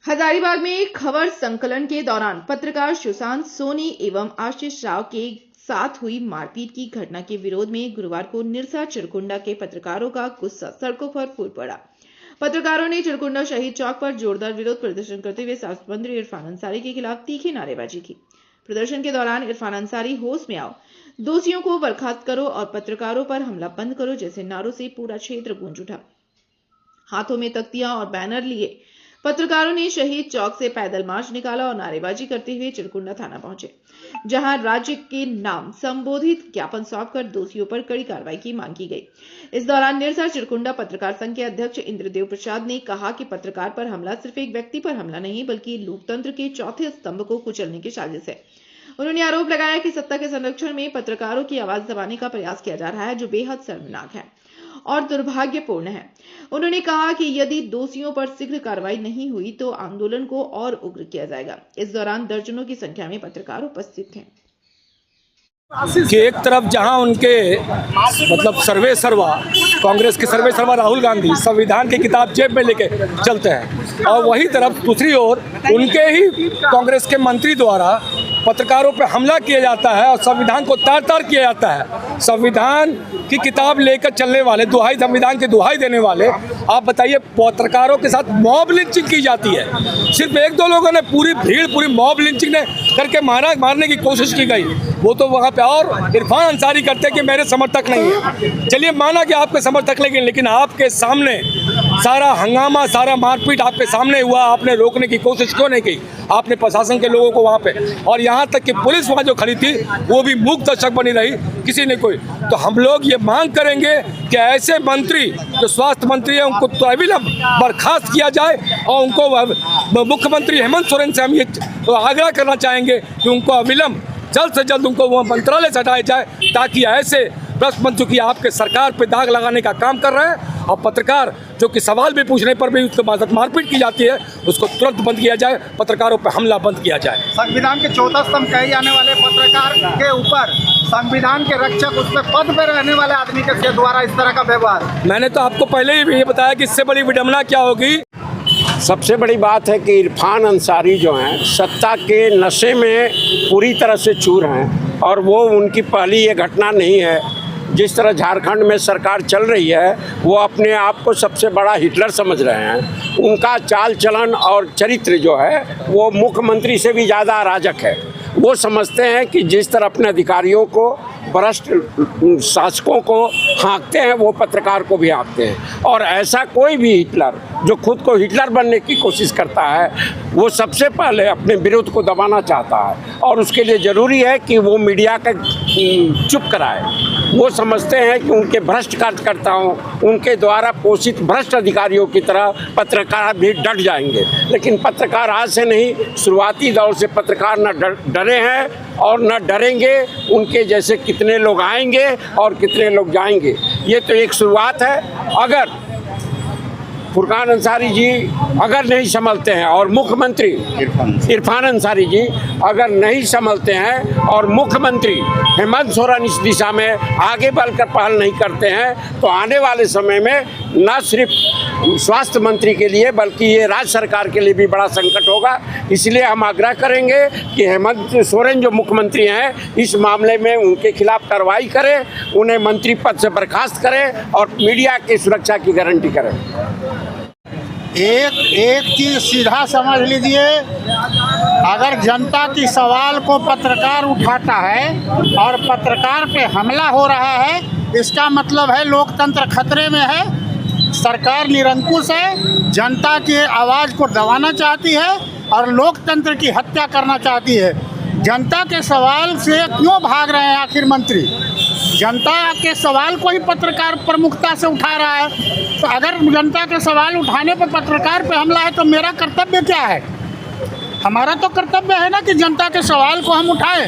हजारीबाग में खबर संकलन के दौरान पत्रकार सुशांत सोनी एवं आशीष राव के साथ हुई मारपीट की घटना के विरोध में गुरुवार को निरसा चिरकुंडा के पत्रकारों का गुस्सा सड़कों पर फूट पड़ा। पत्रकारों ने चिरकुंडा शहीद चौक पर जोरदार विरोध प्रदर्शन करते हुए स्वास्थ्य मंत्री इरफान अंसारी के खिलाफ तीखी नारेबाजी की। प्रदर्शन के दौरान इरफान अंसारी होश में आओ, दोषियों को बर्खास्त करो और पत्रकारों पर हमला बंद करो जैसे नारों से पूरा क्षेत्र गूंज उठा। हाथों में तख्तियां और बैनर लिए पत्रकारों ने शहीद चौक से पैदल मार्च निकाला और नारेबाजी करते हुए चिरकुंडा थाना पहुंचे, जहां राज्य के नाम संबोधित ज्ञापन सौंपकर दोषियों पर कड़ी कार्रवाई की मांग की गई। इस दौरान निरसा चिरकुंडा पत्रकार संघ के अध्यक्ष इंद्रदेव प्रसाद ने कहा कि पत्रकार पर हमला सिर्फ एक व्यक्ति पर हमला नहीं बल्कि लोकतंत्र के चौथे स्तंभ को कुचलने की साजिश है। उन्होंने आरोप लगाया कि सत्ता के संरक्षण में पत्रकारों की आवाज दबाने का प्रयास किया जा रहा है, जो बेहद शर्मनाक है और दुर्भाग्यपूर्ण है। उन्होंने कहा कि यदि दोषियों पर शीघ्र कार्रवाई नहीं हुई तो आंदोलन को और उग्र किया जाएगा। इस दौरान दर्जनों की संख्या में पत्रकार उपस्थित थे। कि एक तरफ जहां उनके सर्वे सर्वा कांग्रेस के सर्वे सर्वा राहुल गांधी संविधान की किताब जेब में लेके चलते हैं और वही तरफ दूसरी ओर उनके ही कांग्रेस के मंत्री द्वारा पत्रकारों पर हमला किया जाता है और संविधान को तार तार किया जाता है। संविधान की किताब लेकर चलने वाले संविधान की दुहाई देने वाले आप बताइए, पत्रकारों के साथ मॉब लिंचिंग की जाती है। सिर्फ एक दो लोगों ने पूरी मॉब लिंचिंग ने करके मारने की कोशिश की गई। वो तो वहाँ पे और इरफान अंसारी करते हैं कि मेरे समर्थक नहीं है। चलिए माना कि आपके समर्थक लेकिन आपके सामने सारा हंगामा, सारा मारपीट आपके सामने हुआ। आपने रोकने की कोशिश क्यों नहीं की? आपने प्रशासन के लोगों को वहाँ पे, और यहाँ तक कि पुलिस वहाँ जो खड़ी थी वो भी मूक दर्शक बनी रही, किसी ने कोई। तो हम लोग ये मांग करेंगे कि ऐसे मंत्री जो स्वास्थ्य मंत्री है उनको तो अविलंब बर्खास्त किया जाए और उनको मुख्यमंत्री हेमंत सोरेन से हम ये आग्रह करना चाहेंगे कि उनको अविलंब जल्द से जल्द उनको वो मंत्रालय से हटाया जाए, ताकि ऐसे भ्रष्ट मंत्री की आपके सरकार पे दाग लगाने का काम कर रहे हैं और पत्रकार जो कि सवाल भी पूछने पर भी उसके बाद मारपीट की जाती है उसको तुरंत बंद किया जाए, पत्रकारों पर हमला बंद किया जाए। संविधान के चौथा स्तंभ कहे जाने वाले पत्रकार के ऊपर संविधान के रक्षक, उस पर पद पर रहने वाले आदमी के द्वारा इस तरह का व्यवहार, मैंने तो आपको पहले ही ये बताया कि इससे बड़ी विडंबना क्या होगी। सबसे बड़ी बात है कि इरफान अंसारी जो हैं सत्ता के नशे में पूरी तरह से चूर हैं और वो उनकी पहली ये घटना नहीं है। जिस तरह झारखंड में सरकार चल रही है वो अपने आप को सबसे बड़ा हिटलर समझ रहे हैं। उनका चाल चलन और चरित्र जो है वो मुख्यमंत्री से भी ज़्यादा अराजक है। वो समझते हैं कि जिस तरह अपने अधिकारियों को, भ्रष्ट शासकों को हाँकते हैं वो पत्रकार को भी हाँकते हैं। और ऐसा कोई भी हिटलर जो खुद को हिटलर बनने की कोशिश करता है वो सबसे पहले अपने विरोध को दबाना चाहता है और उसके लिए ज़रूरी है कि वो मीडिया का चुप कराए। वो समझते हैं कि उनके भ्रष्ट कार्यकर्ताओं, उनके द्वारा पोषित भ्रष्ट अधिकारियों की तरह पत्रकार भी डट जाएंगे, लेकिन पत्रकार आज से नहीं, शुरुआती दौर से पत्रकार न डरे हैं और न डरेंगे। उनके जैसे कितने लोग आएंगे और कितने लोग जाएंगे, ये तो एक शुरुआत है। अगर फुरकान अंसारी जी अगर नहीं संभलते हैं और मुख्यमंत्री इरफान अंसारी जी अगर नहीं संभलते हैं और मुख्यमंत्री हेमंत सोरेन इस दिशा में आगे बढ़कर पहल नहीं करते हैं तो आने वाले समय में न सिर्फ स्वास्थ्य मंत्री के लिए बल्कि ये राज्य सरकार के लिए भी बड़ा संकट होगा। इसलिए हम आग्रह करेंगे कि हेमंत सोरेन जो मुख्यमंत्री हैं इस मामले में उनके खिलाफ कार्रवाई करें, उन्हें मंत्री पद से बर्खास्त करें और मीडिया की सुरक्षा की गारंटी करें। एक चीज सीधा समझ लीजिए, अगर जनता की सवाल को पत्रकार उठाता है और पत्रकार पे हमला हो रहा है, इसका मतलब है लोकतंत्र खतरे में है। सरकार निरंकुश है, जनता की आवाज़ को दबाना चाहती है और लोकतंत्र की हत्या करना चाहती है। जनता के सवाल से क्यों भाग रहे हैं आखिर मंत्री? जनता के सवाल को ही पत्रकार प्रमुखता से उठा रहा है। तो अगर जनता के सवाल उठाने पर पत्रकार पे हमला है तो मेरा कर्तव्य क्या है? हमारा तो कर्तव्य है ना कि जनता के सवाल को हम उठाएं।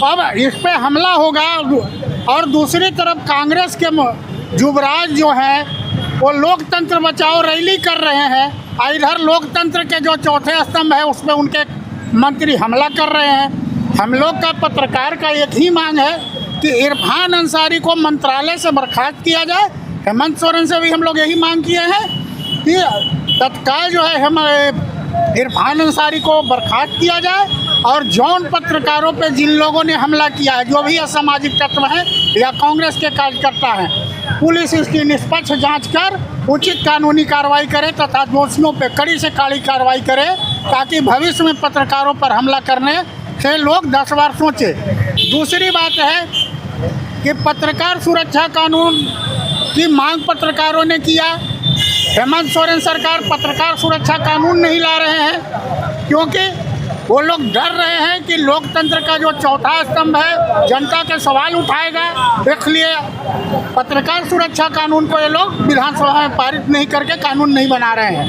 अब इस पे हमला होगा और दूसरी तरफ कांग्रेस के युवराज जो हैं वो लोकतंत्र बचाओ रैली कर रहे हैं और इधर लोकतंत्र के जो चौथे स्तंभ है उस पर उनके मंत्री हमला कर रहे हैं। हम लोग का पत्रकार का एक ही मांग है कि इरफान अंसारी को मंत्रालय से बर्खास्त किया जाए। हेमंत सोरेन से भी हम लोग यही मांग किए हैं कि तत्काल जो है हमारे इरफान अंसारी को बर्खास्त किया जाए और जौन पत्रकारों पे जिन लोगों ने हमला किया है, जो भी असामाजिक तत्व हैं या कांग्रेस के कार्यकर्ता हैं, पुलिस इसकी निष्पक्ष जांच कर उचित कानूनी कार्रवाई करे तथा दोषियों पे कड़ी से कड़ी कार्रवाई करे, ताकि भविष्य में पत्रकारों पर हमला करने से लोग 10 बार सोचे। दूसरी बात है कि पत्रकार सुरक्षा कानून की मांग पत्रकारों ने किया। हेमंत सोरेन सरकार पत्रकार सुरक्षा कानून नहीं ला रहे हैं क्योंकि वो लोग डर रहे हैं कि लोकतंत्र का जो चौथा स्तंभ है जनता के सवाल उठाएगा, इसलिए पत्रकार सुरक्षा कानून को ये लोग विधानसभा में पारित नहीं करके कानून नहीं बना रहे हैं।